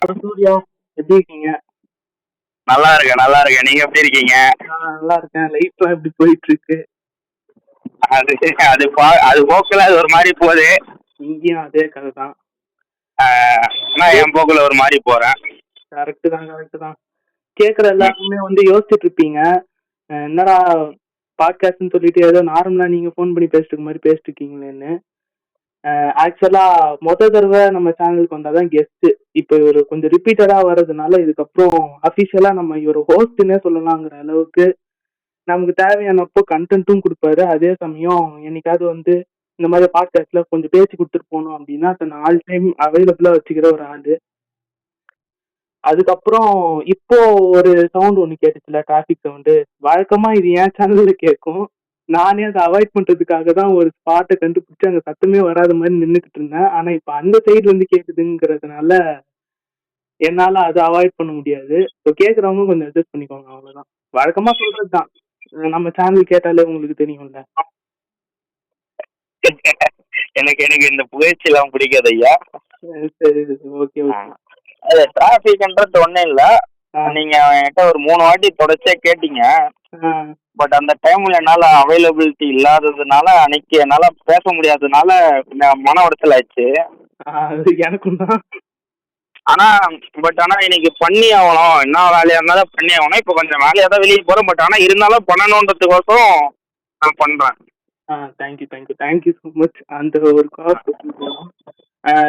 சூர்யா, எப்படி இருக்கீங்க? நல்லா இருக்கேன். நீங்க எப்படி இருக்கீங்க? நல்லா இருக்கேன். லைஃப்லாம் எப்படி போயிட்டு இருக்கு? அது அது அது போக்குல அது ஒரு மாதிரி போகுது. இங்கேயும் அதே கதை தான். நான் என் போக்குல ஒரு மாதிரி போறேன். கரெக்ட் தான். கேட்குற எல்லாருமே வந்து யோசிச்சுட்டு இருப்பீங்க, என்னடா பாட்காஸ்ட்னு சொல்லிட்டு ஏதோ நார்மலா நீங்க ஃபோன் பண்ணி பேசிட்டு மாதிரி பேசிட்டு இருக்கீங்களேன்னு. ஆக்சுவலா தடவை நம்ம சேனலுக்கு வந்தாதான் கெஸ்ட். இப்போ இவர் கொஞ்சம் ரிப்பீட்டடா வர்றதுனால இதுக்கப்புறம் அபிஷியலா நம்ம இவர் ஹோஸ்ட்னே சொல்லலாங்கிற அளவுக்கு நமக்கு தேவையானப்போ கண்டென்ட்டும் கொடுப்பாரு. அதே சமயம் என்னைக்காவது வந்து இந்த மாதிரி பாட்காஸ்ட்ல கொஞ்சம் பேசி கொடுத்துட்டு போனோம் அப்படின்னா தன்னை ஆல் டைம் அவைலபிளா வச்சுக்கிற ஒரு ஆளு. அதுக்கப்புறம் இப்போ ஒரு சவுண்ட் ஒண்ணு கேட்டுச்சுல, டிராபிக் சவுண்டு. வழக்கமா இது என் சேனல்ல கேட்கும். நானே அதை அவாய்ட் பண்றதுக்காக தான் ஒரு ஸ்பாட்டை கண்டுபிடிச்சு அங்க சத்தமே வராத மாதிரி நின்றுக்கிட்டு இருந்தேன். ஆனா இப்ப அந்த சைடுல இருந்து கேக்குதுங்கிறதுனால என்னால அதை அவாய்ட் பண்ண முடியாது. இப்போ கேக்குறவங்க கொஞ்சம் அட்ஜஸ்ட் பண்ணிக்கோங்க, அவ்வளவுதான். வழக்கமா சொல்றதுதான், நம்ம சேனல் கேட்டாலே உங்களுக்கு தெரியும்ல. எனக்கு இந்த புகழ்ச்சி எல்லாம் பிடிக்காது ஐயா. சரி, ஓகே. அது டிராபிக்ன்றது ஒண்ணும் இல்ல. நீங்க என்கிட்ட ஒரு 3 வாட்டி தொடர்ச்சியா கேட்டீங்க. பட் அந்த டைம்ல என்னால அவைலபிலிட்டி இல்லாததுனால அன்னைக்கு என்னால பேச முடியாததுனால மன உடைச்சல் ஆயிடுச்சு. எனக்கும் தான். ஆனா இன்னைக்கு பண்ணி ஆகணும், என்ன வேலையா இருந்தாலும் பண்ணி ஆகணும். இப்ப கொஞ்சம் வேலையா தான் வெளியே போறேன். பட் ஆனா இருந்தாலும் பண்ணணுன்றதுக்கோசரம் நான் பண்றேன். Thank you so much. அந்த ஒரு காஸ்ட்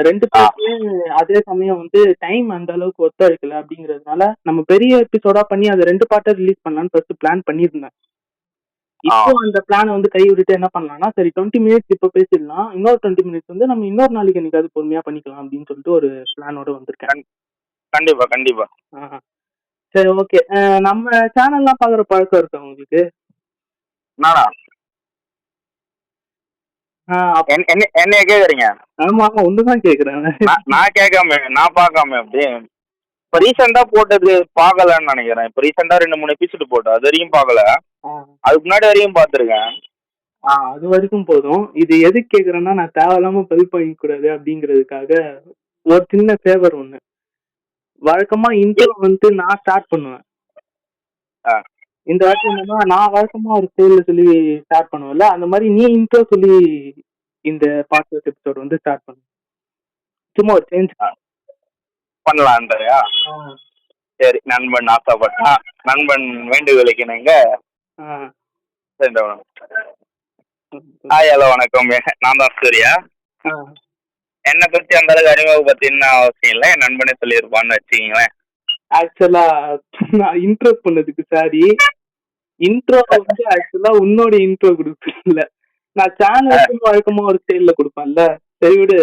ரெண்டு பேருமே அதே சமயம் வந்து டைம் அந்த அளவுக்கு ஒத்துழைக்கல அப்படிங்கறதுனால நம்ம பெரிய எபிசோடா பண்ணி அதை 2 பார்ட்டா ரிலீஸ் பண்ணலாம்னு ஃபர்ஸ்ட் பிளான் பண்ணியிருந்தேன். இப்போ அந்த பிளான் வந்து கை விட்டுட்டு என்ன பண்ணலாம்னா, சரி 20 மினிட்ஸ் இப்போ பேசிடலாம், இன்னொரு 20 மினிட்ஸ் வந்து நம்ம இன்னொரு நாளைக்கு என்னைக்காவது பொறுமையா பண்ணிக்கலாம் அப்படின்னு சொல்லிட்டு ஒரு பிளானோட வந்திருக்கேன். கண்டிப்பா. சரி, ஓகே. நம்ம சேனல்லாம் பாக்குற பழக்கம் இருக்கா உங்களுக்கு? என்ன கேக்குறீங்க? ஆமா, ஒண்ணுதான் கேக்குறேன். நான் கேட்காம நான் பார்க்காம அப்படி இப்ப ரீசெண்டா போட்டது பாக்கலன்னு நினைக்கிறேன். இப்ப ரீசெண்டா 2-3 எபிசோடு போட்டோம், அது வரைக்கும் பாக்கல. அதுக்கு முன்னாடி வரைக்கும் பாத்துருக்கேன். அது வரைக்கும் போதும். இது எதுக்கு கேக்குறேன்னா, நான் தேவையில்லாம பதிவு பண்ணிக்க கூடாது அப்படிங்கிறதுக்காக ஒரு சின்ன ஃபேவர் ஒண்ணு. வழக்கமா இன்ட்ரோ வந்து நான் ஸ்டார்ட் பண்ணுவேன். இந்த வாட்டி என்னன்னா, நான் வழக்கமா ஒரு ஸ்டைல்ல சொல்லி ஸ்டார்ட் பண்ணுவேன்ல, அந்த மாதிரி நீ இன்ட்ரோ சொல்லி இந்த பாட்காஸ்ட் எபிசோட் வந்து ஸ்டார்ட் பண்ணு. சும்மா ஒரு சேஞ்ச் பண்ணலாம். சரி, நண்பன் ஆசைப்பட்டா நண்பன் வேண்டுகோளுக்கு இணங்க. ஹலோ, வணக்கம். நான் தான் சூர்யா. என்னை பத்தி அந்த அளவுக்கு அறிமுகப்படுத்தின்னு அவசியம் இல்லை, என் நண்பனே சொல்லியிருப்பான்னு வச்சுக்கீங்களேன். ஆக்சுவலா நான் இன்ட்ரோ பண்ணதுக்கு சாரி. இன்ட்ரோ வந்து ஆக்சுவலா உன்னோட இன்ட்ரோ கொடுக்கல, நான் சேனலுக்கு வழக்கமா ஒரு ஸ்டைல்ல கொடுப்பேன்ல. சரி விடு,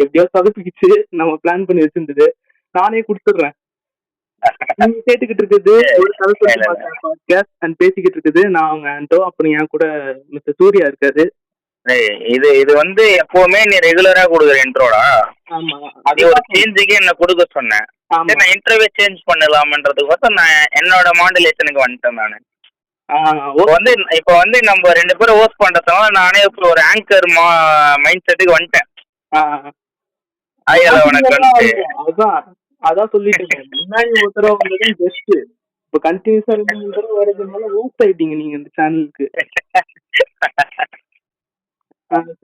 எப்படியோ சொதப்பிக்கிச்சு. நம்ம பிளான் பண்ணி வச்சிருந்தது நானே கொடுத்துடுறேன். நீங்க கேட்டுக்கிட்டு இருக்குது ஒரு கதை பேசிக்கிட்டு இருக்குது நான் அவங்க ஆண்டோ, அப்புறம் என் கூட மிஸ்டர் சூர்யா இருக்காரு. இது வந்து எப்பவுமே நீ ரெகுலரா கொடுக்குற இன்ட்ரோடா? ஆமா, அது ஒரு சேஞ்சுக்கு என்ன கொடுக்க சொன்னேன். நான் இன்ட்ரோவே சேஞ்ச் பண்ணலாம்ன்றதுக்கு நான் என்னோட மாடுலேஷனுக்கு வந்துட்டேன். நானு இப்ப வந்து நம்ம 2 பேரும் ஹோஸ்ட் பண்றதுனால நானே இப்போ ஒரு ஆங்கர் மைண்ட் செட்டுக்கு வந்துட்டேன். அதான் சொல்லிட்டு முன்னாடி ஒரு தடவை வந்தது பெஸ்ட். இப்போ கண்டினியூஸா 2 தடவை வரதுனால ஹோஸ்ட் ஆயிட்டீங்க நீங்க இந்த சேனலுக்கு.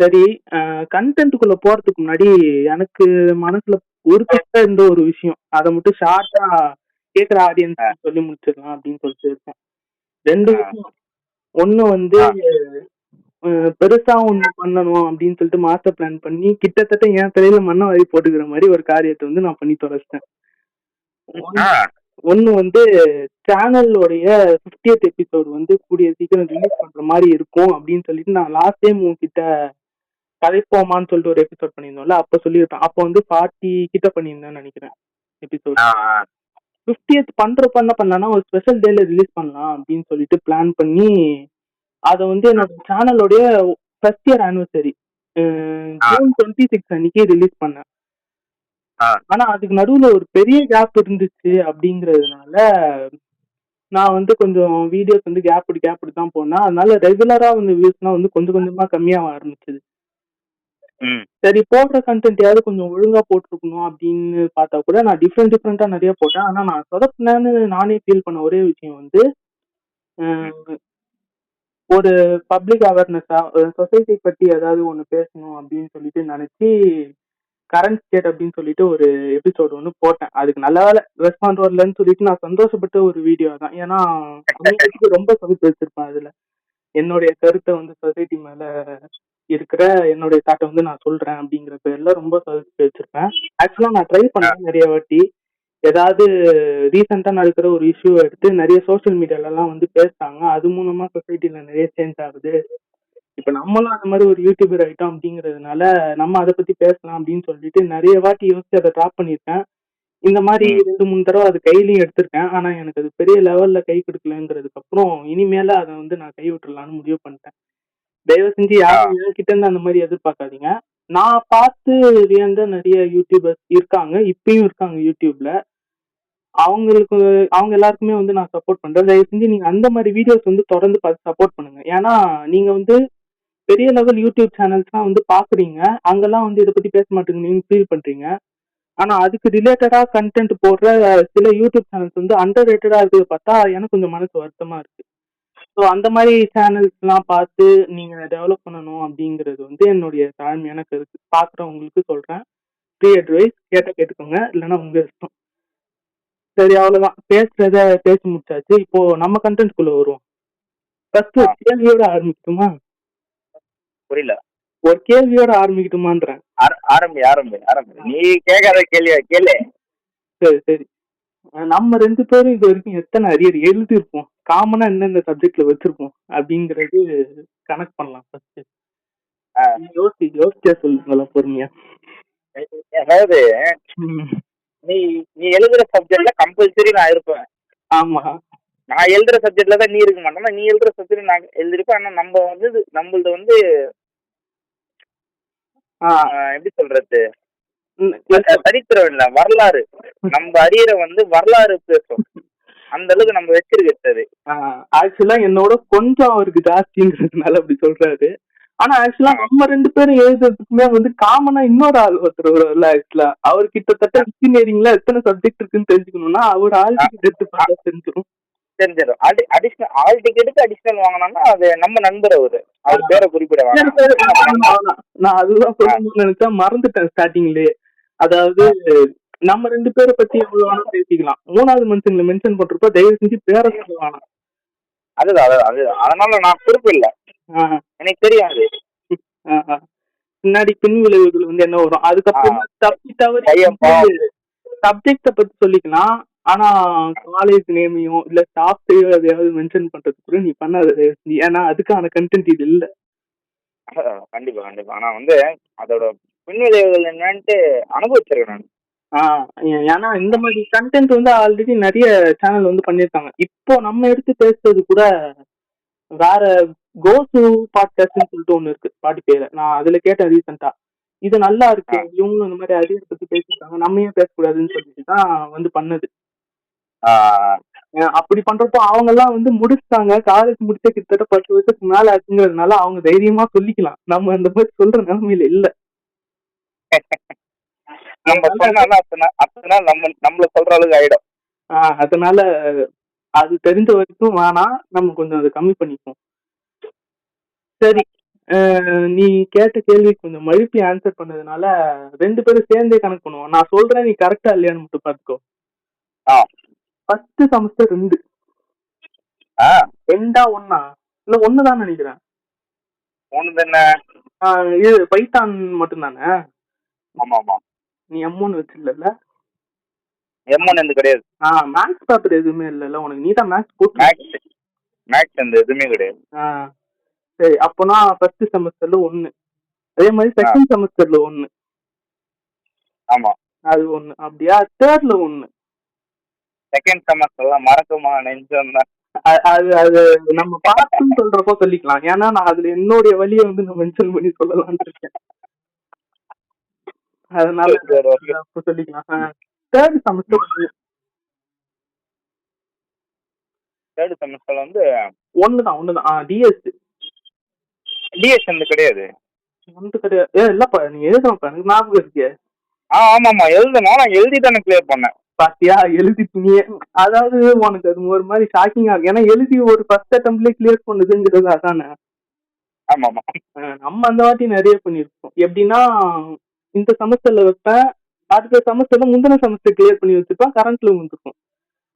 சரி, கண்டென்ட்டுக்குள்ள போறதுக்கு முன்னாடி எனக்கு மனசுல உறுத்திட்ட இருந்த ஒரு விஷயம், அதை மட்டும் ஷார்ட்டா கேட்கிற ஆடியன்ஸ் சொல்லி முடிச்சிடலாம் அப்படின்னு சொல்லிட்டு இருக்கேன். 2 விஷயம். ஒண்ணு வந்து பெருசா ஒண்ணு பண்ணணும் அப்படின்னு சொல்லிட்டு மாஸ்டர் பிளான் பண்ணி கிட்டத்தட்ட என் தலையில மண்ணை வாரி போட்டுக்கிற மாதிரி ஒரு காரியத்தை வந்து நான் பண்ணி தொலைச்சிட்டேன். ஒண்ணு வந்து சேனலோடைய 50th எபிசோடு வந்து கூடிய சீக்கிரம் ரிலீஸ் பண்ற மாதிரி இருக்கும் அப்படின்னு சொல்லிட்டு நான் லாஸ்ட் டைம் உங்ககிட்ட கதைப்போமான்னு சொல்லிட்டு ஒரு எபிசோட் பண்ணியிருந்தோம்ல, அப்ப சொல்லியிருப்பேன். அப்போ வந்து 40 கிட்ட பண்ணியிருந்தேன்னு நினைக்கிறேன் எபிசோட். 50th பண்றப்ப என்ன பண்ணலாம்னா, ஒரு ஸ்பெஷல் டேல ரிலீஸ் பண்ணலாம் அப்படின்னு சொல்லிட்டு பிளான் பண்ணி அதை வந்து என்னோட சேனலோடைய ஃபர்ஸ்ட் இயர் ஆனிவர்சரி June 26 அன்னைக்கு ரிலீஸ் பண்ணேன். ஆனா அதுக்கு நடுவுல ஒரு பெரிய கேப் இருந்துச்சு அப்படிங்கறதுனால நான் வந்து கொஞ்சம் வீடியோஸ் வந்து கேப் தான் போனேன். அதனால ரெகுலரா வந்து வியூஸ்லாம் வந்து கொஞ்சம் கொஞ்சமா கம்மியாக ஆரம்பிச்சது. சரி போடுற கண்டென்ட்யாவது கொஞ்சம் ஒழுங்கா போட்டிருக்கணும் அப்படின்னு பார்த்தா கூட நான் டிஃப்ரெண்டா நிறைய போட்டேன். ஆனா நான் சொதப்பினேன்னு நானே ஃபீல் பண்ண ஒரே விஷயம் வந்து ஒரு பப்ளிக் அவேர்னஸா சொசைட்டி பத்தி ஏதாவது ஒண்ணு பேசணும் அப்படின்னு சொல்லிட்டு நினைச்சு கரண்ட் ஸ்டேட் அப்படின்னு சொல்லிட்டு ஒரு எபிசோடு ஒன்று போட்டேன். அதுக்கு நல்ல வேலை ரெஸ்பாண்ட் வரலன்னு சொல்லிட்டு நான் சந்தோஷப்பட்ட ஒரு வீடியோ தான். ஏன்னா ரொம்ப சொதப்பி வச்சிருப்பேன் அதுல. என்னுடைய கருத்தை வந்து சொசைட்டி மேல இருக்கிற என்னுடைய தாட்டை வந்து நான் சொல்றேன் அப்படிங்கிற பேர்ல ரொம்ப சொதப்பி வச்சிருப்பேன். ஆக்சுவலா நான் ட்ரை பண்ணேன் நிறைய வாட்டி. ஏதாவது ரீசெண்டா நடக்கிற ஒரு இஷ்யூ எடுத்து நிறைய சோசியல் மீடியால எல்லாம் வந்து பேசுறாங்க. அது மூலமா சொசைட்டில நிறைய சேஞ்ச் ஆகுது. இப்ப நம்மளும் அந்த மாதிரி ஒரு யூடியூபர் ஆயிட்டோம் அப்படிங்கறதுனால நம்ம அதை பத்தி பேசலாம் அப்படின்னு சொல்லிட்டு நிறைய வாட்டி யோசிச்சு அதை ட்ராப் பண்ணிருக்கேன். இந்த மாதிரி 2-3 தடவை அது கையிலையும் எடுத்திருக்கேன். ஆனா எனக்கு அது பெரிய லெவல்ல கை கொடுக்கலங்கிறதுக்கு அப்புறம் இனிமேல அதை வந்து நான் கை விட்டுறலாம்னு முடிவு பண்ணிட்டேன். தயவு செஞ்சு யாரும் என்கிட்ட இருந்து அந்த மாதிரி எதிர்பார்க்காதீங்க. நான் பார்த்து வியந்த நிறைய யூடியூபர்ஸ் இருக்காங்க, இப்பயும் இருக்காங்க யூடியூப்ல. அவங்க எல்லாருக்குமே வந்து நான் சப்போர்ட் பண்றேன். தயவு செஞ்சு நீங்க அந்த மாதிரி வீடியோஸ் வந்து தொடர்ந்து பார்த்து சப்போர்ட் பண்ணுங்க. ஏன்னா நீங்க வந்து பெரிய லெவல் யூடியூப் சேனல்ஸ்லாம் வந்து பாக்குறீங்க, அங்கெல்லாம் வந்து இதை பத்தி பேச மாட்டேங்குன்னு ஃபீல் பண்றீங்க. ஆனா அதுக்கு ரிலேட்டடா கண்டென்ட் போடுற சில யூடியூப் சேனல்ஸ் வந்து அண்டர் ரேட்டடா இருக்கிறத பார்த்தா எனக்கு கொஞ்சம் மனசு வருத்தமா இருக்கு. ஸோ அந்த மாதிரி சேனல்ஸ் எல்லாம் பார்த்து நீங்க டெவலப் பண்ணணும் அப்படிங்கிறது வந்து என்னுடைய தாழ்மையான கருத்து. பாக்குறவங்களுக்கு சொல்றேன், ஃப்ரீ அட்வைஸ், கேட்டுக்கோங்க, இல்லைன்னா உங்க இஷ்டம். சரி அவ்வளவுதான், பேசுறத பேசி முடிச்சாச்சு. இப்போ நம்ம கண்டென்ட்குள்ள வருவோம். ஃபர்ஸ்ட் ஒரு கேள்வியோட ஆரம்பிக்குமா? புரியல. ஒரு கேள்வியோட ஆரம்பிக்கட்டுமான்றேன். ஆரம்பி நீ கேட்காத கேள்வியா கேளு. சரி சரி, நம்ம 2 பேரும் இது வரைக்கும் எத்தனை அரியர் எழுதிருப்போம், காமனா என்னென்ன சப்ஜெக்ட்ல வச்சிருப்போம் அப்படிங்கறது கனெக்ட் பண்ணலாம். ஃபர்ஸ்ட் யோசிச்சா சொல்லுங்களா பொறுமையா. அதாவது நீ நீ எழுதுற சப்ஜெக்ட்ல கம்பல்சரி நான் இருப்பேன். ஆமா, நான் எழுதுற சப்ஜெக்ட்ல தான் நீ இருக்க மாட்டோம்னா, நீ எழுதுற சப்ஜெக்ட் நான் எழுதிருப்பேன். ஆனா நம்ம வந்து நம்மளது வந்து எப்படி சொல்றது, சரித்திரம் இல்ல, வரலாறு. நம்ம அரியரை வந்து வரலாறு பேசும், அந்த அளவுக்கு நம்ம வச்சிருக்கிறது. ஆக்சுவலா என்னோட கொஞ்சம் அவருக்கு ஜாஸ்திங்கிறதுனால அப்படி சொல்றாரு. ஆனா ஆக்சுவலா நம்ம 2 பேரும் எழுதுறதுக்குமே வந்து காமனா இன்னொரு ஆள் ஒருத்தர் வரும்ல. ஆக்சுவலா அவர் கிட்டத்தட்ட இன்ஜினியரிங்ல எத்தனை சப்ஜெக்ட் இருக்குன்னு தெரிஞ்சுக்கணும்னா அவர் ஆள் டிக்கெட் எடுத்து பார்த்தா தெரிஞ்சிடும். அடிஷனல் ஆல் டிக்கெட்டுக்கு அடிஷனல் வாங்கினோம்னா அது நம்ம நண்பர் அவரு பேரை குறிப்பிட நான் அதுதான் சொல்லணும்னு நினைச்சா மறந்துட்டேன் ஸ்டார்டிங்லயே. அதாவது நம்ம 2 பேரை பத்தி எவ்வளவு வேணா பேசிக்கலாம், 3வது மனுஷங்களை மென்ஷன் பண்றப்ப தயவு செஞ்சு பேரை சொல்ல வேணாம். அதனால நான் குறிப்பிடல, எனக்கு தெரியாது. பின்னாடி பின் விளைவுகள் வந்து என்ன வரும். அதுக்கப்புறம் சப்ஜெக்ட பத்தி சொல்லிக்கலாம். ஆனா காலேஜ் நேமையோ இல்ல ஸ்டாஃப்டையோ எதையாவது மென்ஷன் பண்றதுக்கு கூட நீ பண்ணாத, ஏன்னா அதுக்கான கண்டென்ட் இது இல்ல. கண்டிப்பா கண்டிப்பா. ஆனா வந்து அதோட பின்விளைவுகள் என்னன்ட்டு அனுபவிச்சிருக்கேன் நான். ஏன்னா இந்த மாதிரி கண்டென்ட் வந்து ஆல்ரெடி நிறைய சேனல் வந்து பண்ணிருக்காங்க. இப்போ நம்ம எடுத்து பேசுறது கூட வேற கோசு பாட்காஸ்ட்னு சொல்லிட்டு ஒண்ணு இருக்கு ஸ்பாட்டிஃபைல. நான் அதுல கேட்டேன் ரீசெண்டா, இது நல்லா இருக்கு, இவங்களும் இந்த மாதிரி அரியர் பத்தி பேசிருக்காங்க, நம்ம ஏன் பேசக்கூடாதுன்னு சொல்லிட்டு தான் வந்து பண்ணது. அப்படி பண்றப்போ அவங்க எல்லாம் வந்து முடிச்சுட்டாங்க, காலேஜ் முடிச்ச கிட்டத்தட்ட 10 வருஷத்துக்கு மேல ஆச்சுங்கிறதுனால அவங்க தைரியமா சொல்லிக்கலாம். நம்ம அந்த மாதிரி சொல்ற நிலைமையில இல்ல. நம்மள சொல்ற அளவுக்கு ஆயிடும். அதனால அது தெரிஞ்ச வரைக்கும் வேணா, நம்ம கொஞ்சம் அதை கம்மி பண்ணிப்போம். சரி, நீ கேட்ட கேள்வி கொஞ்சம் மழுப்பி ஆன்சர் பண்ணதுனால 2 பேரும் சேர்ந்தே கணக்கு பண்ணுவோம். நான் சொல்றேன், நீ கரெக்டா இல்லையான்னு மட்டும் பாத்துக்கோ. ஃபர்ஸ்ட் செமஸ்டர் 2 ரெண்டா ஒண்ணா இல்ல ஒண்ணுதான் நினைக்கிறேன். இது பைத்தான் மட்டும் தானே? ஆமா ஆமா. நீ M1 வச்சிருல? M1 எந்த கிடையாது. மேக்ஸ் பேப்பர் எதுவுமே இல்ல உனக்கு? நீ தான் மேக்ஸ் போட்டு மேக்ஸ் எந்த எதுவுமே கிடையாது. சரி, அப்போனா ஃபர்ஸ்ட் செமஸ்டர்ல 1, அதே மாதிரி செகண்ட் செமஸ்டர்ல 1. ஆமா, அது 1. அப்படியா? தேர்ட்ல 1. செகண்ட் செமஸ்டர்ல மறக்குமா நெஞ்சம் தான். அது அது நம்ம பார்த்துன்னு சொல்றப்போ சொல்லிக்கலாம். ஏன்னா நான் அதுல என்னுடைய வழியை வந்து நான் மென்ஷன் பண்ணி சொல்லலாம்னு இருக்கேன். அதனால அப்ப சொல்லிக்கலாம். தேர்ட் செமஸ்டர் வந்து ஒண்ணுதான். டிஎஸ் வந்து கிடையாது. வந்து கிடையாது. இல்லப்பா நீ எழுதணும்ப்பா, எனக்கு ஞாபகம் இருக்கு. ஆமாமா எழுதணும், நான் எழுதி தானே கிளியர் பண்ணேன். பாத்தியா எழுதிட்டீங்க. அதாவது உனக்கு அது ஒரு மாதிரி ஷாக்கிங்கா இருக்கு, ஏன்னா எழுதி ஒரு ஃபர்ஸ்ட் அட்டம்ப்ட்லயே கிளியர் பண்ணுதுங்கிறது அதானே. ஆமாமா. நம்ம அந்த வாட்டி நிறைய பண்ணிருப்போம். எப்படின்னா இந்த செமஸ்டர்ல வைப்பேன், அடுத்த செமஸ்டர்ல முந்தின செமஸ்டர் கிளியர் பண்ணி வச்சுப்பேன், கரண்ட்ல வந்துருக்கும்.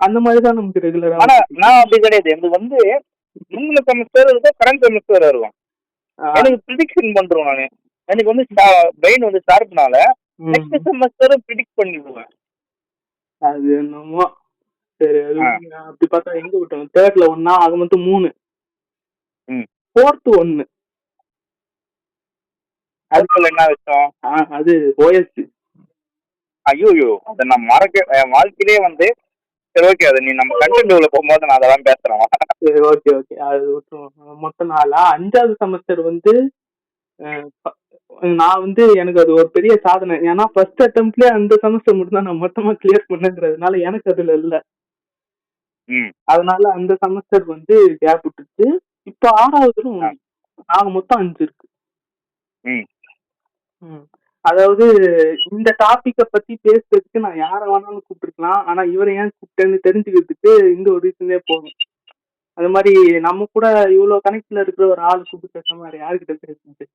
அந்த மாதிரி தான் நமக்கு ரெகுலரா. ஆனா நான் அப்படி கிடையாது, எனக்கு வந்து முந்தின செமஸ்டர் இருக்கும், கரண்ட் செமஸ்டர் இருக்கும். எனக்கு ப்ரிடிக்ஷன் பண்றோம் நானு. எனக்கு வந்து பிரெயின் வந்து ஷார்ப்னால நெக்ஸ்ட் செமஸ்டர் ப்ரிடிக்ட் பண்ணிடுவேன். அது என்னமோ சரி. அது அப்படி பார்த்தா எங்க விட்டோம், தேர்ட்ல ஒன்னா, அது மட்டும் 3, ஃபோர்த் 1. அதுக்குள்ள என்ன வச்சோம்? அது ஓஎஸ். ஐயோ அதை நான் என் வாழ்க்கையிலே வந்து சரி ஓகே, அது நீ நம்ம கண்டென்ட் உள்ள போகும்போது நான் அதெல்லாம் பேசுறேன். சரி ஓகே அது விட்டுருவோம். மொத்தம் 4. 5வது செமஸ்டர் வந்து நான் வந்து எனக்கு அது ஒரு பெரிய சாதனை, ஏன்னா ஃபர்ஸ்ட் அட்டம்ப்ட்லயே அந்த செமஸ்டர் மட்டும் தான் நான் மொத்தமா கிளியர் பண்ணுங்கிறதுனால எனக்கு அதுல இல்ல. அதனால அந்த செமஸ்டர் வந்து கேப் விட்டுச்சு. இப்ப 6வதுல நாங்க மொத்தம் 5 இருக்கு. அதாவது இந்த டாபிக்க பத்தி பேசுறதுக்கு நான் யார வேணாலும் கூப்பிட்டுருக்கலாம், ஆனா இவரை ஏன் கூப்பிட்டேன்னு தெரிஞ்சுக்கிறதுக்கு இந்த ஒரு ரீசனே போதும். அது மாதிரி நம்ம கூட இவ்வளவு கனெக்ட்ல இருக்கிற ஒரு ஆள் கூப்பிட்டு பேசாம வேற யாருக்கிட்ட பேசுறது.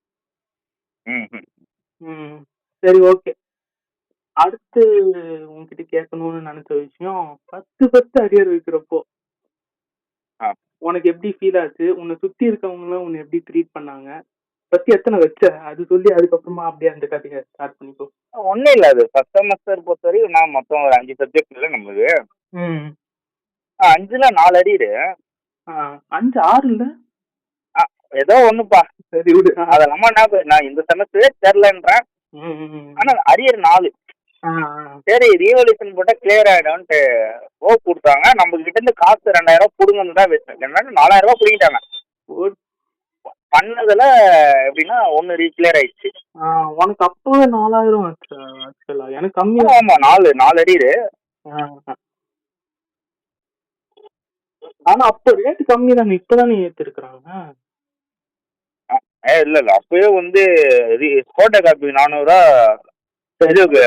சரி ஓகே. அடுத்து உங்ககிட்ட கேட்கணும்னு நினைச்ச விஷயம், ஃபர்ஸ்ட் அரியர் வைக்கிறப்போ உனக்கு எப்படி ஃபீல் ஆச்சு? உன்னை சுத்தி இருக்கவங்க உன்னை எப்படி ட்ரீட் பண்ணாங்க? பத்தி எத்தனை வச்ச அது சொல்லி அதுக்கப்புறமா அப்படியே அந்த கதையை ஸ்டார்ட் பண்ணிக்கோ. ஒன்னும் இல்ல, அது ஃபர்ஸ்ட் செமஸ்டர் பொறுத்தவரைக்கும் நான் மொத்தம் ஒரு 5 சப்ஜெக்ட் இல்லை நம்மளுக்கு. 5ல 4 அரியர். 5 6 இல்ல ஏதோ ஒண்ணுப்பா. சரி விடு, அதெல்லாம் நான் இந்த செமஸ்டரே தெரியலன்றேன். ஆனா அரியர் 4. சரி ரீவல்யூஷன் போட்டா கிளியர் ஆயிடும்ட்டு ஹோப் கொடுத்தாங்க. நம்ம கிட்ட இருந்து காசு 2000 புடுங்கன்னு தான் வச்சேன். 4000 ரூபாய் புடிங்கிட்டாங்க. பண்ணதுல எப்படின்னா 1 ரீக்ளியர் ஆயிடுச்சு. உனக்கு அப்பவே 4000 ஆக்சுவலா, எனக்கு கம்மியா. ஆமா 4 அரியர். ஆனா அப்ப ரேட் கம்மி தானே, இப்பதானே ஏத்திருக்காங்க. இல்ல அப்பவே வந்து போட்டோ காப்பி 400 ரூபா,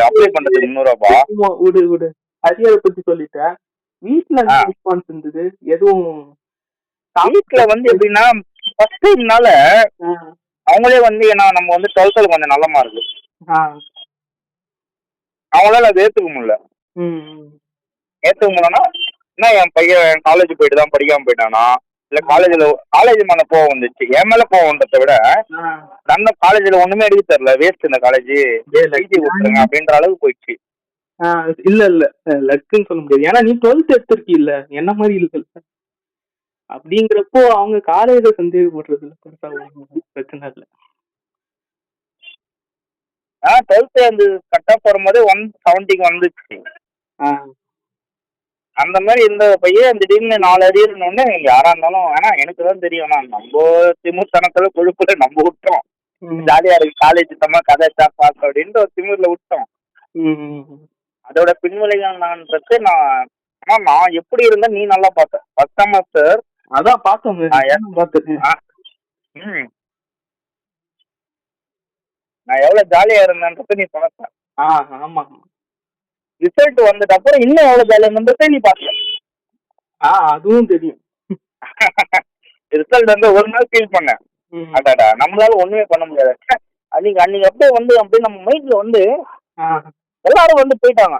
அப்ளை பண்றதுக்கு 300 ரூபா. விடு அரியரை பத்தி சொல்லிட்டேன். வீட்டுல ரெஸ்பான்ஸ் இருந்தது எதுவும்? வீட்டுல வந்து எப்படின்னா ஃபர்ஸ்ட் டைம்னால அவங்களே வந்து ஏன்னா நம்ம வந்து 12th கொஞ்சம் நல்ல மார்க், அவங்களால அதை ஏத்துக்க முடியல. என்ன என் பையன் காலேஜ் போயிட்டு தான் படிக்காம போயிட்டானா, இல்ல காலேஜ் மேல போக வந்துச்சு, என் மேல போகன்றத விட அந்த காலேஜ்ல ஒண்ணுமே எடுக்க தெரியல, வேஸ்ட் இந்த காலேஜ் விட்டுருங்க அப்படின்ற அளவுக்கு போயிடுச்சு. இல்ல லக்குன்னு சொல்ல முடியாது, ஏன்னா நீ 12th எடுத்திருக்கீல்ல, என்ன மாதிரி இல்ல. அப்படிங்கிறப்போ அவங்க காலேஜ சந்தேகப்படுறதுல பிரச்சனை இல்லை. 12th வந்து கட் ஆஃப் வரும்போது 170 வந்துச்சு. அந்த மாதிரி இந்த பையன் திடீர்னு 4 அரியர்னு யாரா இருந்தாலும், ஏன்னா எனக்கு தான் தெரியும், நம்ம திமுத்தனத்துல கொழுப்புல நம்ம விட்டோம். ஜாலியா இருக்கு காலேஜ் தம்மா கதை பார்க்க அப்படின்ட்டு ஒரு திமுர்ல விட்டோம். அதோட பின்விளைகள் நான் எப்படி இருந்தேன் நீ நல்லா பார்த்த. ஃபர்ஸ்ட் செமஸ்டர் அதான் பார்த்தோம். நான் எவ்வளவு ஜாலியா இருந்தேன்றத நீ பார்த்த. ஆமா. ரிசல்ட் வந்தது அப்புறம் இன்னும் எவ்வளவு ஜாலியா இருந்ததை நீ பார்த்த. அதுவும் தெரியும். ரிசல்ட் வந்து ஒரு நாள் ஃபீல் பண்ணேன், அடாடா நம்மளால ஒண்ணுமே பண்ண முடியாது. அன்னைக்கு அப்படியே வந்து அப்படியே நம்ம மைண்ட்ல வந்து எல்லாரும் வந்து போயிட்டாங்க.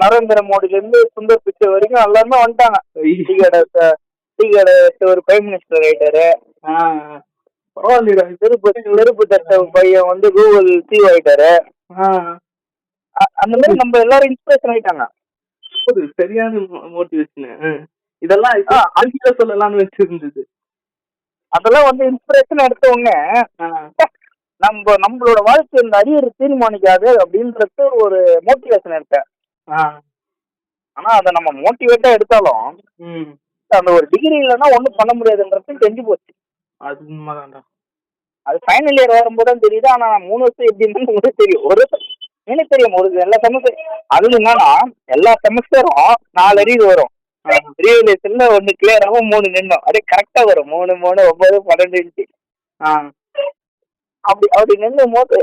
நரேந்திர மோடில இருந்து சுந்தர் பிச்சை வரைக்கும் எல்லாருமே வந்துட்டாங்க. டீ கடை ஒரு பிரைம் மினிஸ்டர் ஆயிட்டாரு. நெருப்பு தட்ட பையன் வந்து கூகுள் சிஓ ஆயிட்டாரு. அந்த மாதிரி நம்ம எல்லாரும் இன்ஸ்பிரேஷன் ஆயிட்டாங்க. சரியான மோட்டிவேஷன் இதெல்லாம் சொல்லலாம்னு வச்சிருந்தது. அதெல்லாம் வந்து இன்ஸ்பிரேஷன் எடுத்த உடனே நம்மளோட வாழ்க்கை இந்த அரியர் தீர்மானிக்காது அப்படின்றது ஒரு மோட்டிவேஷன் எடுத்தேன். ஆனா அதை நம்ம மோட்டிவேட்டா எடுத்தாலும் அந்த ஒரு டிகிரி இல்லைன்னா ஒண்ணும் பண்ண முடியாதுன்றது தெரிஞ்சு போச்சு. அது உண்மைதான்டா. அது ஃபைனல் இயர் வரும்போது தான் தெரியுது. ஆனா 3 வருஷம் எப்படின்னு உங்களுக்கு தெரியும். எனக்கு தெரியும் ஒரு எல்லா செமஸ்டர். அதுல என்னன்னா எல்லா செமஸ்டரும் 4 அரியர் வரும். ரீவல்யூஷன்ல 1 கிளியர் ஆகும், 3 நின்னோம். அப்படியே கரெக்டா வரும். 3 3 9 12. அப்படி நின்றும் போது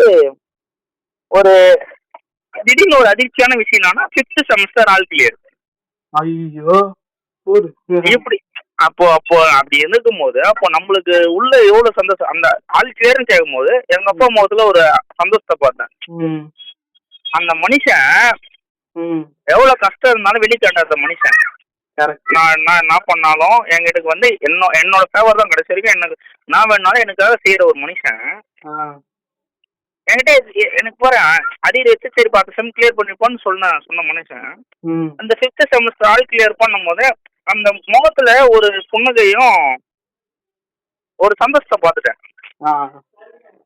ஒரு திடீர்னு ஒரு அதிர்ச்சியான விஷயம் என்னன்னா 5th செமஸ்டர் ஆல் கிளியர். ஐயோ எப்படி அப்போ அப்படி இருக்கும் போது அப்போ நம்மளுக்கு உள்ள எவ்வளவு சந்தோஷம். அந்த ஆல் கிளியர்னு கேட்கும் போது எங்க அப்பா முகத்துல ஒரு சந்தோஷத்தை பார்த்தேன். அந்த மனுஷன் எவ்வளவு கஷ்டம் இருந்தாலும் வெளிக்காட்டாத மனுஷன். நான் என்ன பண்ணாலும் எங்கிட்ட வந்து என்னோட ஃபேவர் தான் கடைசி வரைக்கும். எனக்கு நான் வேணாலும் எனக்காக செய்யற ஒரு மனுஷன் என்கிட்ட எனக்கு போறேன் அரியர் வச்சு சரி பார்த்து செம் கிளியர் பண்ணிப்போன்னு சொன்ன மனுஷன் அந்த 5th செமஸ்டர் ஆல் கிளியர் பண்ணும் போது அந்த முகத்துல ஒரு புன்னகையும் ஒரு சந்தோஷத்தை பார்த்துட்டேன்.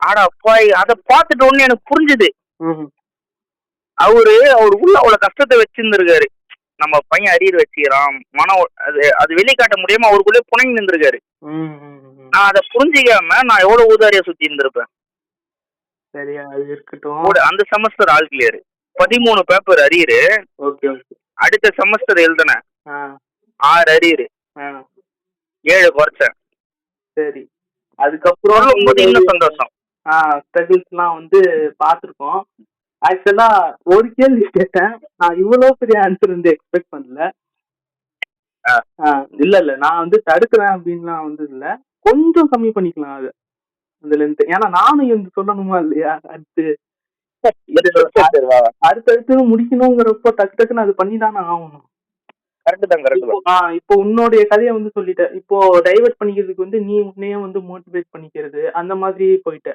ஆடா போய் அதை பார்த்துட்டு ஒண்ணு எனக்கு புரிஞ்சுது. அவர் உள்ள அவ்வளவு கஷ்டத்தை வச்சிருந்திருக்காரு. நம்ம பையன் அரியர் வச்சுக்கிறான் மனம் அது வெளிக்காட்ட முடியாம அவருக்குள்ளே புனங்கி நின்றுருக்காரு. நான் அதை புரிஞ்சிக்காம நான் எவ்வளவு ஊதாரியா சுத்தி இருந்திருப்பேன். சரியா இருக்கட்டும். அந்த semester all clear 13 paper arrear. அடுத்த செமஸ்டர் எழுதுனேன் 6 அரியரு 7 குறைச்சேன். சரி அதுக்கப்புறம் இன்னும் சந்தோஷம். ஸ்ட்ரகிள்ஸ் எல்லாம் வந்து பாத்துருக்கோம். ஆக்சுவலா ஒரு கேள்வி கேட்டேன், நான் இவ்வளவு பெரிய ஆன்சர் வந்து எக்ஸ்பெக்ட் பண்ணல. இல்ல நான் வந்து தடுக்கிறேன் அப்படின்லாம் வந்து இல்ல, கொஞ்சம் கம்மி பண்ணிக்கலாம் அது அதுல இருந்து. ஏன்னா நானும் வந்து சொல்லணுமா இல்லையா, அடுத்தடுத்து முடிக்கணுங்கிறப்போ டக்கு டக்குன்னு அது பண்ணிதானே ஆகணும். இப்போ உன்னுடைய கதையை வந்து சொல்லிட்ட. இப்போ டைவர்ட் பண்ணிக்கிறதுக்கு வந்து நீ உன்னையே வந்து மோட்டிவேட் பண்ணிக்கிறது அந்த மாதிரி போயிட்ட.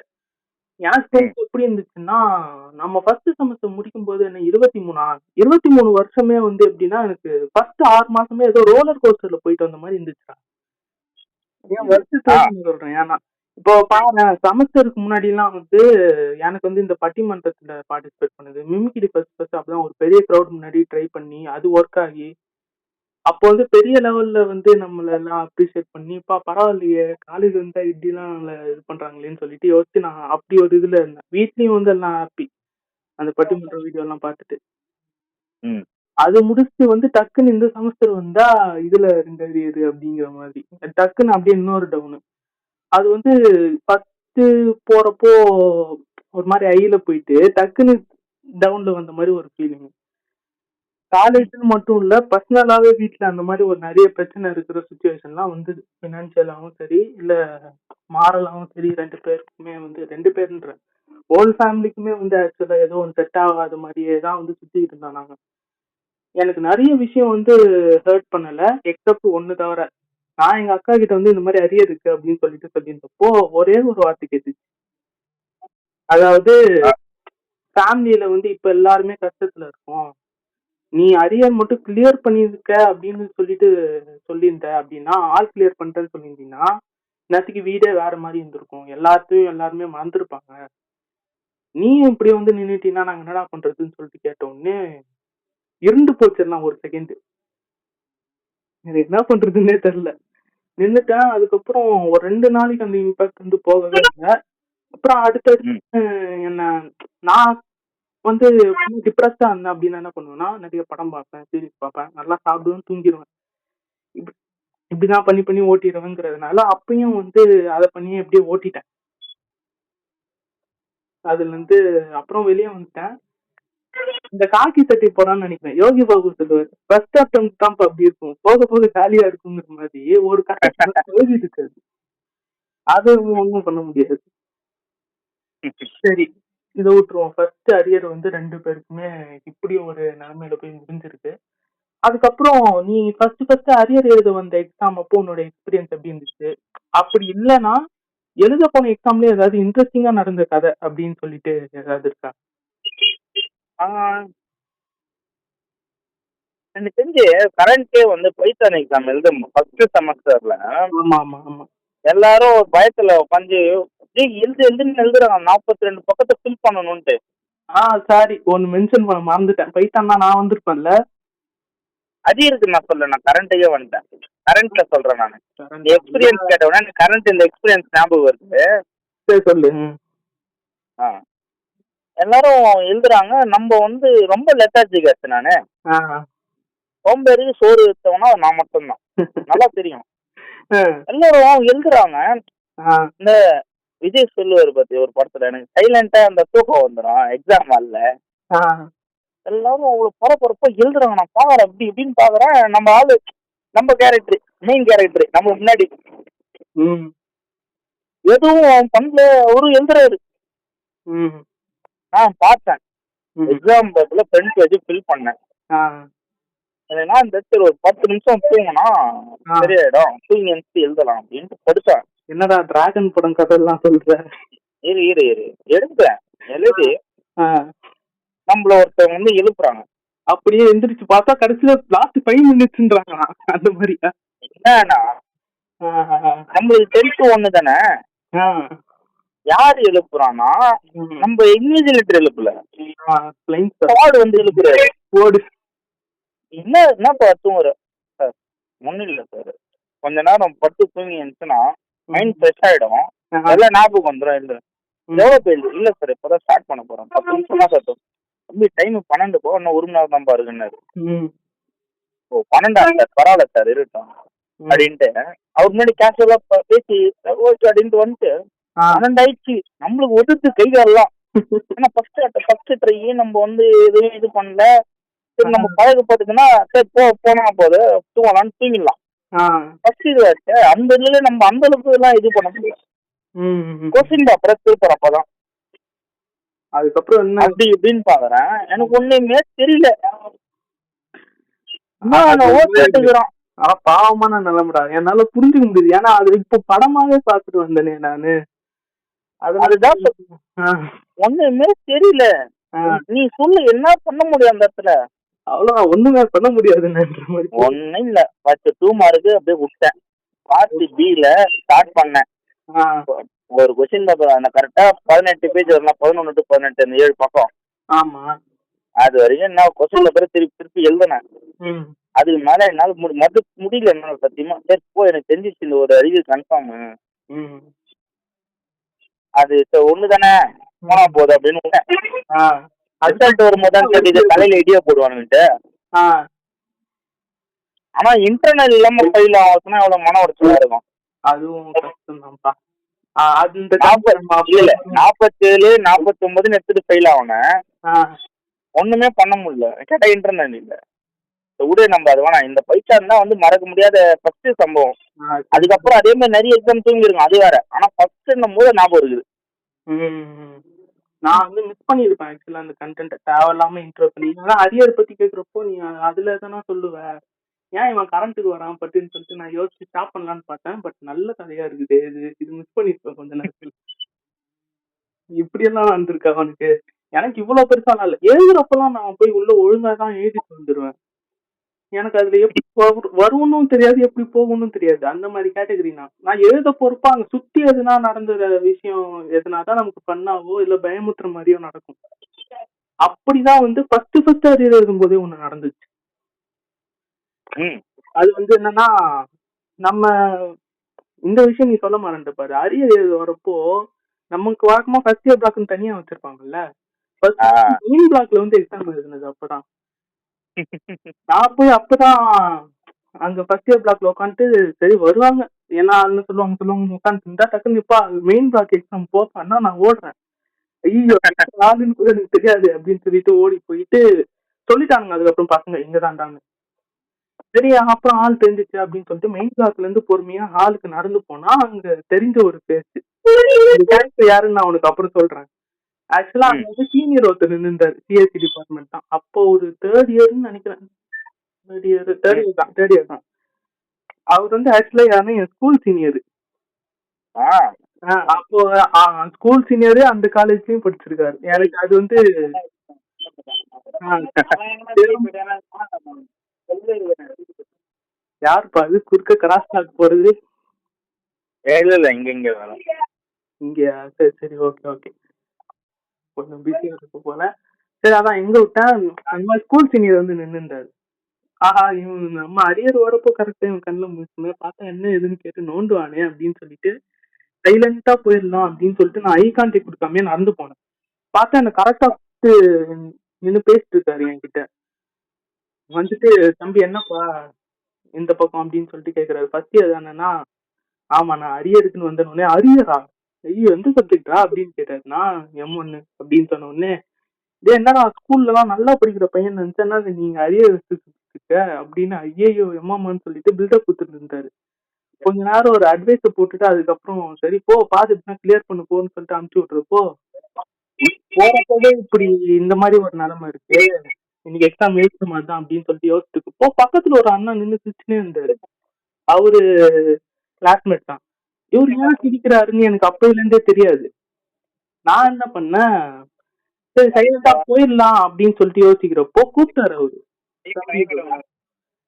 எனக்கு எப்படி இருந்துச்சுன்னா, நம்ம ஃபர்ஸ்ட் செமஸ்டர் முடிக்கும் போது என்ன 23 வருஷமே வந்து எப்படின்னா, எனக்கு ஃபர்ஸ்ட் 6 மாசமே ஏதோ ரோலர் கோஸ்டர்ல போயிட்டு வந்த மாதிரி இருந்துச்சா. ஏன் வருஷத்துக்கு சொல்றேன், ஏன்னா இப்போ பாரு செமஸ்டருக்கு முன்னாடி எல்லாம் வந்து எனக்கு வந்து இந்த பட்டிமன்றத்துல பார்ட்டிசிபேட் பண்ணுது மிமிக்ரி ஃபர்ஸ்ட் அப்பதான் ஒரு பெரிய க்ரௌட் முன்னாடி ட்ரை பண்ணி அது ஒர்க் ஆகி அப்போ வந்து பெரிய லெவல்ல வந்து நம்மள எல்லாம் அப்ரிஷியேட் பண்ணி பரவாயில்லையே காலேஜ் வந்து இப்படிலாம் இது பண்றாங்களேன்னு சொல்லிட்டு யோசிச்சு நான் அப்படி ஒரு இதுல இருந்தேன். வீட்லயும் வந்து எல்லாம் ஹாப்பி அந்த பட்டிமன்ற வீடியோ எல்லாம் பார்த்துட்டு. அது முடிச்சுட்டு வந்து டக்குன்னு இந்த செமஸ்டர் வந்தா இதுல 2 அரியர் அப்படிங்கிற மாதிரி டக்குன்னு அப்படியே இன்னொரு டவுனு. அது வந்து ஃபர்ஸ்ட் போறப்போ ஒரு மாதிரி ஐல போயிட்டு டக்குன்னு டவுன்ல வந்த மாதிரி ஒரு ஃபீலிங். காலேஜ்னு மட்டும் இல்ல, பர்சனலாவே வீட்டுல அந்த மாதிரி ஒரு நிறைய பிரச்சனை இருக்கிற சுச்சுவேஷன்லாம் வந்து பினான்சியலாவும் சரி இல்ல மாரலாவும் சரி 2 பேருக்குமே வந்து 2 பேருன்ற ஹோல் ஃபேமிலிக்குமே வந்து ஆக்சுவலா ஏதோ ஒன்று செட் ஆகாத மாதிரியே தான் வந்து சுத்திட்டு இருந்தோம் நாங்க. எனக்கு நிறைய விஷயம் வந்து ஹர்ட் பண்ணல எக்ஸப்ட் ஒண்ணு தவிர. நான் எங்க அக்கா கிட்ட வந்து இந்த மாதிரி அரியர் இருக்கு அப்படின்னு சொல்லியிருந்தப்போ ஒரே ஒரு வார்த்தை கேட்டுச்சு. அதாவது ஃபேமிலியில வந்து இப்ப எல்லாருமே கஷ்டத்துல இருக்கோம், நீ அரியர் மட்டும் கிளியர் பண்ணிருக்க அப்படின்னு சொல்லியிருந்த அப்படின்னா, ஆல் கிளியர் பண்ணிட்டேன்னு சொல்லியிருந்தீங்கன்னா நேற்றுக்கு வீடே வேற மாதிரி இருந்திருக்கும், எல்லாருமே மறந்துருப்பாங்க. நீ இப்படி வந்து நின்னுட்டீங்கன்னா நாங்க என்னடா பண்றதுன்னு சொல்லிட்டு கேட்டோன்னு இருந்து போச்சிடலாம் ஒரு செகண்ட். எனக்கு என்ன பண்றதுன்னே தெரியல, நின்னுட்டேன். அதுக்கப்புறம் ஒரு 2 நாளைக்கு அந்த இம்பாக்ட் வந்து போகவே இல்லை. அப்புறம் அடுத்தடுத்து என்ன நான் வந்து டிப்ரெஸ்டா இருந்தேன் அப்படின்னா என்ன பண்ணுவேன்னா, நிறைய படம் பார்ப்பேன், சீரிஸ் பார்ப்பேன், நல்லா சாப்பிடுவேன், தூங்கிடுவேன். இப்படிதான் பண்ணி ஓட்டிடுவேங்கிறதுனால அப்பயும் வந்து அதை பண்ணி எப்படியே ஓட்டிட்டேன். அதுல இருந்து அப்புறம் வெளியே வந்துட்டேன். இந்த காக்கி சட்டை போறான்னு நினைக்கிறேன், யோகி பாபு சொல்லுவார் ஃபர்ஸ்ட் அட்டம் தான் அப்படி இருக்கும், போக போக காலியா இருக்குங்கிற மாதிரி ஒரு கட்டத்துல இருக்காது. அது ஒன்றும் பண்ண முடியாது. சரி இதை விட்டுருவோம். ஃபர்ஸ்ட் அரியர் வந்து 2 பேருக்குமே இப்படி ஒரு நிலைமையில போய் முடிஞ்சிருக்கு. அதுக்கப்புறம் நீ ஃபர்ஸ்ட் அரியர் எழுத வந்த எக்ஸாம் அப்போ உன்னோட எக்ஸ்பீரியன்ஸ் எப்படி இருந்துச்சு? அப்படி இல்லைன்னா எழுத போன எக்ஸாம்லயே ஏதாவது இன்ட்ரெஸ்டிங்கா நடந்த கதை அப்படின்னு சொல்லிட்டு ஏதாவது இருக்கா? எனக்கு தெரிஞ்சு கரண்ட்டே வந்து பைத்தான் எக்ஸாம் எழுத ஃபர்ஸ்ட் செமஸ்டர்ல எல்லாரும் பயத்துல உட்காந்து எழுதுறாங்க 42 பக்கத்தை ஃபில் பண்ணணும்ட்டு. சாரி ஒன்னு மென்ஷன் பண்ண மறந்துட்டேன், பைத்தான்னா நான் வந்திருப்பேன்ல. அது இருக்கு, நான் சொல்றேன், நான் கரண்ட்டுக்கே வந்துட்டேன். கரண்ட்ல சொல்றேன் நான். எக்ஸ்பீரியன்ஸ் கேட்டவொடனே கரண்ட் இந்த எக்ஸ்பீரியன்ஸ் ஞாபகம் வருது. சரி சொல்லு. எல்லாரும் எழுதுறாங்க, நம்ம வந்து ரொம்ப லெத்தாஜிக் ஆச்சு. நானு சோம்பேறி சோறு வச்சவனா நான் மட்டும்தான், நல்லா தெரியும். எல்லாரும் எழுதுறாங்க. இந்த விஜய் சொல்லுவாரு பத்தி ஒரு படத்துல, எனக்கு சைலண்டா அந்த தூக்கம் வந்துடும் எக்ஸாம் ஹால்ல. எல்லாரும் அவ்வளவு பரபரப்பா எழுதுறாங்க, நான் பாக்குறேன் அப்படி இப்படின்னு பாக்குறேன். நம்ம ஆளு, நம்ம கேரக்டர், மெயின் கேரக்டர் நம்ம முன்னாடி எதுவும் பண்ணல, ஒரு எழுதுறாரு. நான் பார்த்தேன் எக்ஸாம் பேப்பர்ல ஃப்ரண்ட் பேஜ் ஃபில் பண்ணேன். ஏன்னா இந்த ஒரு 10 நிமிஷம் தூங்கினா சரியாயிடும், தூங்கி எழுந்து எழுதலாம் அப்படின்ட்டு படுத்தேன். என்னடா டிராகன் படம் கதை எல்லாம் சொல்ற? இரு இரு இரு எழுதுறேன். எழுதி நம்மள ஒருத்தவங்க வந்து எழுப்புறாங்க. அப்படியே எந்திரிச்சு பார்த்தா கடைசியில லாஸ்ட் 5 மினிட்ஸ்ன்றாங்க. அந்த மாதிரி என்னன்னா நம்மளுக்கு தெரிஞ்சு ஒண்ணு தானே. யாரு எழுப்புறான்னா நம்ம இன்விஜிலேட்டர் எழுப்பல, ஸ்குவாட் வந்து எழுப்புறாரு. என்னப்பா தூங்குற சார்? ஒன்னும் இல்லை சார், கொஞ்ச நேரம் பட்டு தூங்கி இருந்துச்சுன்னா மைண்ட் ஃப்ரெஷ் ஆயிடும், எல்லாம் ஞாபகம் வந்துடும். இல்லை எவ்வளோ பேர்? இல்லை சார் இப்போதான் ஸ்டார்ட் பண்ண போறோம், 10 நிமிஷம் தான் சார் தம்பி, டைம் 12 போ, இன்னும் 1 மணி நேரம் தான் பாருங்கன்னாரு. ஓ 12 சார், பரவாயில்ல சார் இருக்கட்டும் அப்படின்ட்டு அவர் முன்னாடி கேஷுவலா பேசி ஓகே அப்படின்ட்டு வந்துட்டு 12 ஆயிடுச்சு. நம்மளுக்கு ஒதுக்கு கைகாலெல்லாம். ஏன்னா ஃபர்ஸ்ட் ட்ரை நம்ம வந்து எதுவும் இது பண்ணல. சரி நம்ம பழகப்பட்டுக்குன்னா சரி போனா போது தூங்கலாம்னு தூங்கிடலாம். ஃபர்ஸ்ட் இது ஆச்சு, அந்த இதுல நம்ம அந்த அளவுக்கு எல்லாம் இது பண்ண முடியும். கொஸ்டின் பேப்பரை திருப்பறோம் அப்பதான். அதுக்கப்புறம் என்ன அப்படி இப்படின்னு பாக்குறேன், எனக்கு ஒண்ணுமே தெரியல. ஆனா பாவமான நிலைமைடா, என்னால புரிஞ்சுக்க முடியுது. ஏன்னா அது இப்ப படமாவே பாத்துட்டு வந்தேனே நானு. அதுதான் ஒண்ணுமே தெரியல. நீ சொல்லு என்ன பண்ண முடியும் அந்த இடத்துல? அவ்வளவு ஒண்ணுமே பண்ண முடியாதுன்னு ஒண்ணும் இல்ல. 2 மார்க்கு அப்படியே விட்டேன். பார்ட் பில ஸ்டார்ட் பண்ணேன். ஒரு கொஸ்டின் பேப்பர் அந்த கரெக்டா 18 பேஜ் வரலாம், 11 to 18 அந்த 7 பக்கம். ஆமா, அது வரைக்கும் என்ன கொஸ்டின் பேப்பர் திருப்பி எழுதுனேன். அதுக்கு மேல என்னால முடியல என்னால சத்தியமா. சரி போ, எனக்கு தெரிஞ்சிச்சு இந்த ஒரு அறிவு கன்ஃபார்ம், அது ஒண்ணு தானே போனா போகுது அப்படின்னு. ரிசல்ட் வரும்போது தான் தெரியுது தலையில இடியா போடுவானுட்டு. ஆனா இன்டர்னல் இல்லாம ஃபெயில் ஆகுதுன்னா எவ்வளவு மன உடைச்சலா இருக்கும். அதுவும் கஷ்டம் தான்ப்பா. 47 49 எடுத்துட்டு ஃபெயில் ஆகணும், ஒண்ணுமே பண்ண முடியல. கேட்டா இன்டர்னல் இல்ல விட. நம்ம அது வேணாம், இந்த பைசா தான் வந்து மறக்க முடியாத ஃபர்ஸ்ட் சம்பவம். அதுக்கப்புறம் அதே மாதிரி நிறைய எக்ஸாம் தூங்கி இருக்கும், அது வேற. ஆனா ஃபர்ஸ்ட் போது ஞாபகம் இருக்குது. நான் வந்து மிஸ் பண்ணிருப்பேன் ஆக்சுவலா அந்த கண்டென்ட். தேவையில்லாம இன்ட்ரோ பண்ணி அரியர் பத்தி கேக்குறப்போ நீ அதுல தானே சொல்லுவ, ஏன் இவன் கரண்ட்டுக்கு வரான் பட்டுன்னு சொல்லிட்டு நான் யோசிச்சு ஸ்டாப் பண்ணலான்னு பார்த்தேன். பட் நல்ல கதையா இருக்குது, இது மிஸ் பண்ணிருப்பேன் கொஞ்ச நேரத்துல. இப்படி எல்லாம் நடந்திருக்கா அவனுக்கு? எனக்கு இவ்வளவு பெருசா இல்ல. எழுதுறப்பெல்லாம் நான் போய் உள்ள ஒழுங்காதான் எழுதிட்டு வந்துடுவேன். எனக்கு அதுல எப்படி வரும்னும் தெரியாது, எப்படி போகணும்னு தெரியாது. அந்த மாதிரி கேட்டகரி நான் எழுத பொறுப்பா அங்க சுத்தி எதுனா நடந்த விஷயம் எதுனாதான் நமக்கு பண்ணாவோ இல்ல பயமுத்துற மாதிரியோ நடக்கும். அப்படிதான் வந்து ஃபர்ஸ்ட் அரியர் எழுதும் போதே ஒண்ணு நடந்துச்சு. அது வந்து என்னன்னா, நம்ம இந்த விஷயம் நீ சொல்ல மாட்டேன் பாரு. அரியர் எழுத வரப்போ நமக்கு வழக்கமா ஃபர்ஸ்ட் இயர் பிளாக்னு தனியா வச்சிருப்பாங்கல்ல. மெயின் பிளாக்ல வந்து எக்ஸாம் எழுதுனது அப்பதான். நான் போய் அப்பதான் அங்க ஃபர்ஸ்ட் இயர் பிளாக்ல உட்காந்துட்டு சரி வருவாங்க ஏன்னா சொல்லுவாங்க உட்காந்து இருந்தா டக்குன்னு இப்பா மெயின் பிளாக் எக்ஸாம் போப்பான்னா நான் ஓடுறேன். ஐயோ ஆளுன்னு கூட எனக்கு தெரியாது அப்படின்னு சொல்லிட்டு ஓடி போயிட்டு சொல்லிட்டானுங்க. அதுக்கப்புறம் பசங்க இங்கதான்டாங்க. சரி அப்புறம் ஆள் தெரிஞ்சிச்சு அப்படின்னு சொல்லிட்டு மெயின் பிளாக்ல இருந்து பொறுமையா ஹாலுக்கு நடந்து போனா அங்க தெரிஞ்ச ஒரு பேச்சு. யாருன்னு நான் உனக்கு அப்புறம் சொல்றேன். ஆக்சுவலா அங்க வந்து சீனியர் ஒருத்தர் நின்றுந்தாரு, சிஎஸ்சி டிபார்ட்மெண்ட் தான். அப்போ ஒரு தேர்ட் இயர்னு நினைக்கிறேன். தேர்ட் இயர் தான். அவர் வந்து ஆக்சுவலா யாருன்னா என் ஸ்கூல் சீனியர். அப்போ ஸ்கூல் சீனியரு அந்த காலேஜ்லயும் படிச்சிருக்காரு. எனக்கு அது வந்து யாருப்பா அது குறுக்க கிராஸ் டாக் போறது? இல்ல இங்க இங்கயா? சரி சரி ஓகே ஓகே. கொஞ்சம் பிஸியா இருக்க போல. சரி அதான் எங்க விட்டேன், அந்த மாதிரி ஸ்கூல் சீனியர் வந்து நின்றுந்தாரு. ஆஹா இவன் நம்ம அரியர் வரப்போ கரெக்டா இவன் கண்ணில் முடிச்சுமே பார்த்தா என்ன எதுன்னு கேட்டு நோண்டுவானே அப்படின்னு சொல்லிட்டு சைலண்டா போயிடலாம் அப்படின்னு சொல்லிட்டு நான் ஐ கான்டாக்ட் கொடுக்காம நடந்து போனேன். பார்த்தா என்ன கரெக்டா நின்று பேசிட்டு இருக்காரு என்கிட்ட. வந்துட்டு தம்பி என்னப்பா இந்த பக்கம் அப்படின்னு சொல்லிட்டு கேக்குறாரு. ஃபர்ஸ்ட் இயர் தானேன்னா ஆமா நான் அரியருக்குன்னு வந்தேன்னே. அரியரா? ஐயோ எந்த சப்ஜெக்டா அப்படின்னு கேட்டாரு. நான் M1 அப்படின்னு சொன்ன உடனே, டேய் என்னடா ஸ்கூல்லலாம் நல்லா படிக்கிற பையன் நினைச்சேன்னா நீங்க அரியர் வச்சுருக்க அப்படின்னு ஐயோ எம்மான்னு சொல்லிட்டு பில்டப் கொடுத்துட்டு இருந்தாரு. கொஞ்ச நேரம் ஒரு அட்வைஸை போட்டுட்டு அதுக்கப்புறம் சரி போ பார்த்துட்டுனா கிளியர் பண்ணு போன்னு சொல்லிட்டு அனுப்பிச்சு விட்டுறப்போ போறப்பவே இப்படி இந்த மாதிரி ஒரு நிலைமை இருக்கு, இன்னைக்கு எக்ஸாம் எழுத மாட்டான் அப்படின்னு சொல்லிட்டு யோசிச்சுட்டு போ. பக்கத்துல ஒரு அண்ணா நின்று சிரிச்சுனே இருந்தாரு. அவரு கிளாஸ்மேட் தான். இவரு ஏன் சிரிக்கிறாருன்னு எனக்கு அப்பையில இருந்தே தெரியாது. நான் என்ன பண்ணேன், சரி சைலண்டா போயிடலாம் அப்படின்னு சொல்லிட்டு யோசிக்கிறப்போ கூப்பிட்டாரு அவரு,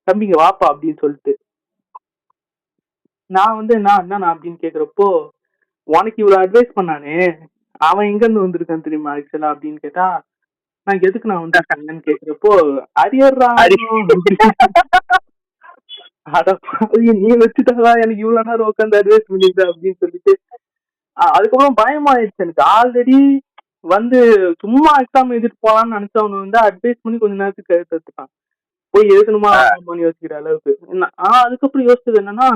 தம்பிங்க வாப்பா அப்படின்னு சொல்லிட்டு. நான் வந்து என்ன அப்படின்னு கேக்குறப்போ, உனக்கு இவ்வளவு அட்வைஸ் பண்ணானே அவன் எங்க இருந்து வந்திருக்கான்னு தெரியுமா ஆக்சுவலா அப்படின்னு கேட்டா, நான் எதுக்கு நான் வந்திருக்கேன்னு கேக்குறப்போ அரியர்ரா அட நீ வச்சுட்டாதான் எனக்கு இவ்வளவு நேரம் உட்காந்து அட்வைஸ் பண்ணிட்டு அப்படின்னு சொல்லிட்டு அதுக்கப்புறம் பயமாயிடுச்சு எனக்கு. ஆல்ரெடி வந்து சும்மா எக்ஸாம் எழுதிட்டு போலான்னு நினைச்சவனு வந்து அட்வைஸ் பண்ணி கொஞ்ச நேரத்துக்கு எடுத்துட்டான். போய் எழுதணுமா யோசிக்கிற அளவுக்கு. அதுக்கப்புறம் யோசிச்சது என்னன்னா,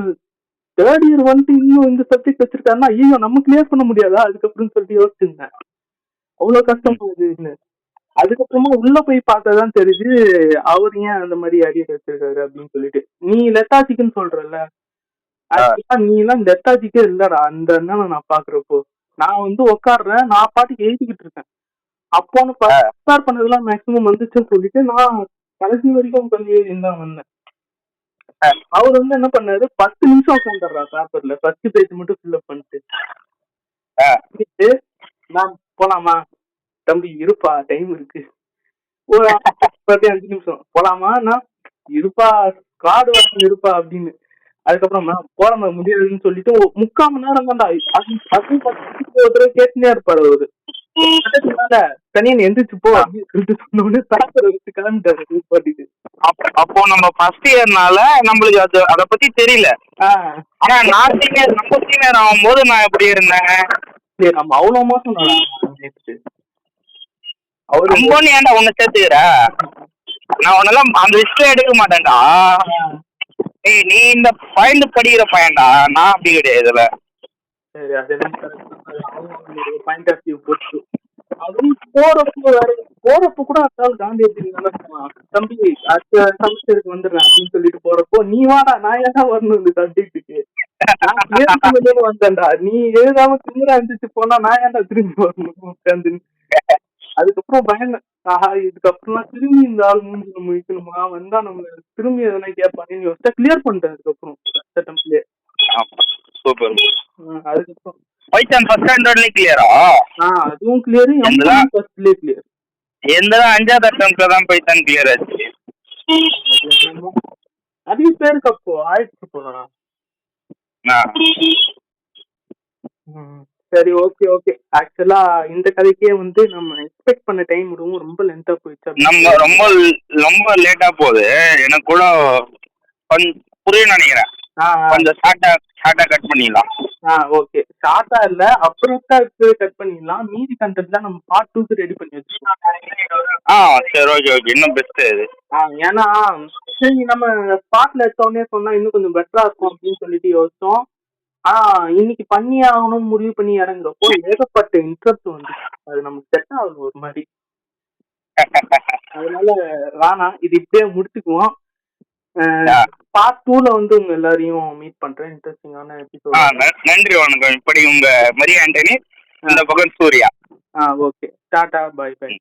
தேர்ட் இயர் வந்துட்டு இன்னும் இந்த சப்ஜெக்ட் வச்சிருக்காருன்னா ஐயோ நம்ம கிளியர் பண்ண முடியாதா அதுக்கப்புறம் சொல்லிட்டு யோசிச்சிருந்தேன். அவ்வளவு கஷ்டமாகுதுன்னு. அதுக்கப்புறமா உள்ள போய் பார்த்தாதான் தெரியுது அவர் ஏன் அந்த மாதிரி அரியர் வச்சிருக்காரு அப்படின்னு சொல்லிட்டு. நீ லெத்தாஜிக்குன்னு சொல்றல, நீ எல்லாம் லெத்தாஜிக்கே இல்லடா அந்த நான் பாக்குறப்போ. நான் வந்து உட்காடுறேன், நான் பாட்டுக்கு எழுதிக்கிட்டு இருக்கேன். அப்போ ப்ரிப்பேர் பண்ணதெல்லாம் மேக்சிமம் வந்துச்சுன்னு சொல்லிட்டு நான் கடைசி வரைக்கும் கொஞ்சம் எழுதிதான் வந்தேன். அவர் வந்து என்ன பண்ணாரு, 10 நிமிஷம் உட்காந்துடுறா பேப்பர்ல ஃபர்ஸ்ட் பேஜ் மட்டும் ஃபில்அப் பண்ணிட்டு நான் போலாமா தம்பி இருப்பா டைம் இருக்கு ஒரு 5 நிமிஷம் போலாமா நான் இருப்பா கார்டு வாங்க இருப்பா அப்படின்னு. அதுக்கப்புறம் போட முடியாதுன்னு சொல்லிட்டு 3/4 மணி நேரம் தான்டா ஒரு தடவை கேட்டுனே இருப்பாரு அவரு. தனியன் எந்திரிச்சு போ அப்படின்னு சொல்லிட்டு சொன்ன உடனே பேப்பரை வச்சு கிளம்பிட்டாரு பாட்டிட்டு. அப்போ நம்ம ஃபர்ஸ்ட் இயர்னால நம்மளுக்கு அது அத பத்தி தெரியல. ஆனா நான் சீனியர் நம்ம சீனியர் ஆகும்போது நான் எப்படி இருந்தேன், நம்ம அவ்வளவு மாசம் அவரு அம்போன்னு ஏன்டா உன்னை சேர்த்துக்கிற, நான் உன்னெல்லாம் அந்த லிஸ்ட்ல எடுக்க மாட்டேன்டா, நீ இந்த ஃபைல் படிக்கிற பையன்டா, நான் அப்படி கிடையாதுல. சரி அது பாயிண்ட் ஆஃப் வியூ போட்டு அதுவும் போறப்ப கூட அதாவது காந்தி தம்பி அடுத்த செமஸ்டருக்கு வந்துடுறேன் அப்படின்னு சொல்லிட்டு போறப்போ நீ வாடா நான் ஏன்னா வரணும் இந்த சப்ஜெக்டுக்கு வந்தேன்டா, நீ எழுதாம திமுறா இருந்துச்சு போனா நான் ஏன்டா திரும்பி வரணும் உட்காந்து. அதுக்கப்புறம் பயந்தேன், இதுக்கப்புறம் திரும்பி இந்த ஆள் மூஞ்சில முடிக்கணுமா வந்தா நம்ம திரும்பி எதனா கேட்பான்னு யோசிச்சா கிளியர் பண்ணிட்டேன். அதுக்கப்புறம் சூப்பர். அதுக்கப்புறம் பைத்தான் ஃபர்ஸ்ட் ஸ்டாண்டர்ட்லயே கிளியரா? அதுவும் கிளியர், ஃபர்ஸ்ட்லயே கிளியர். எந்த 5வது அட்டெம்ப்ட்ல தான் பைத்தான் கிளியர் ஆச்சு. நிறைய பேருக்கு அப்போ ஆயிடுச்சு போனா. சரி ஓகே ஓகே. ஆக்சுவலா இந்த கதைக்கே வந்து நம்ம எக்ஸ்பெக்ட் பண்ண டைம் ரொம்ப லென்த்தா போயிடுச்சு. நம்ம ரொம்ப லேட்டா போகுது. எனக்கு கூட புரியும் நினைக்கிறேன். கொஞ்சம் ஷார்ட்டா கட் பண்ணிடலாம். ஓகே ஷார்ட்டா இல்ல அப்புறம் கட் பண்ணிடலாம். மீதி கண்டென்ட் தான் நம்ம பார்ட் 2க்கு ரெடி பண்ணி வச்சிருக்கோம். சரி ஓகே ஓகே இன்னும் பெஸ்ட் இது. ஏன்னா சரி நம்ம ஸ்பாட்ல எடுத்தோடனே சொன்னா இன்னும் கொஞ்சம் பெட்டரா இருக்கும் அப்படின்னு சொல்லிட்டு யோசிச்சோம். இன்னைக்கு பண்ணி ஆகணும் முடிவு பண்ணி இறங்குறப்போ ஏகப்பட்ட இன்ட்ரெஸ்ட் வந்து அது நமக்கு செட் ஆகுது ஒரு மாதிரி. அதனால வேணாம் இது இப்படியே முடிச்சுக்குவோம். பார்ட் 2ல வந்து உங்க எல்லாரையும் மீட் பண்றேன். இன்ட்ரெஸ்டிங்கான எபிசோட். நன்றி வணக்கம். இப்படி உங்க மரிய ஆண்டனி, இந்த பக்கம் Surya. Okay tata bye by.